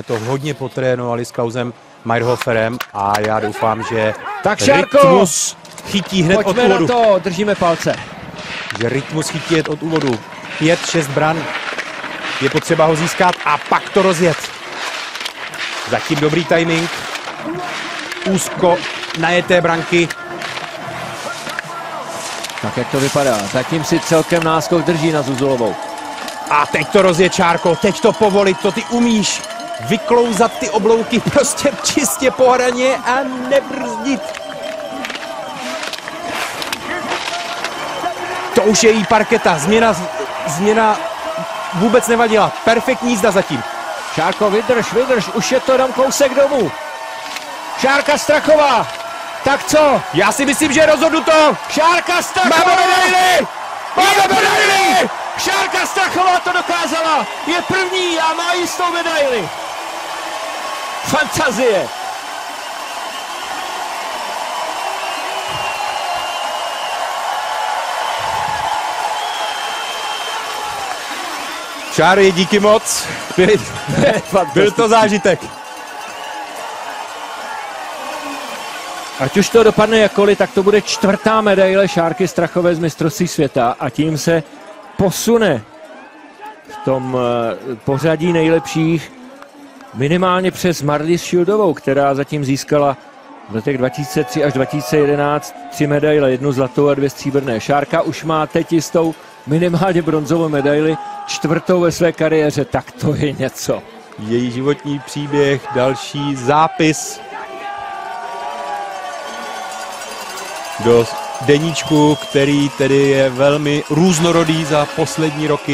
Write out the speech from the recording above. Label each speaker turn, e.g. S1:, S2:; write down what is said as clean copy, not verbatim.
S1: To hodně potrénovali s Klausem Mayrhoferem a já doufám, že
S2: tak Šárko,
S1: rytmus chytí hned od úvodu.
S2: Na to, držíme palce.
S1: Že rytmus chytí hned od úvodu. 5-6 bran. Je potřeba ho získat a pak to rozjet. Zatím dobrý timing. Úzko najeté branky.
S2: Tak jak to vypadá? Zatím si celkem náskok drží na Zuzulovou.
S1: A teď to rozjet, Šárko, teď to povolit, to ty umíš. Vyklouzat ty oblouky prostě čistě po hraně a nebrzdit. To už je jí parketa, změna vůbec nevadila. Perfektní jízda zatím.
S2: Šárko, vydrž, už je to jenom kousek domů. Šárka Strachová, tak co?
S1: Já si myslím, že je rozhodnuto.
S2: Šárka Strachová!
S1: Máme medaili! Máme medaili!
S2: Šárka Strachová to dokázala! Je první a má jistou medaili! Fantazie!
S1: Šáry, díky moc. Byl to zážitek.
S2: Ať už to dopadne jakkoliv, tak to bude 4. medaile Šárky Strachové z mistrovství světa a tím se posune v tom pořadí nejlepších minimálně přes Marlies Šildovou, která zatím získala v letech 2003 až 2011 3 medaile, 1 zlatou a 2 stříbrné. Šárka už má teď jistou minimálně bronzovou medaili, 4. ve své kariéře, tak to je něco.
S1: Její životní příběh, další zápis do deníčku, který tedy je velmi různorodý za poslední roky.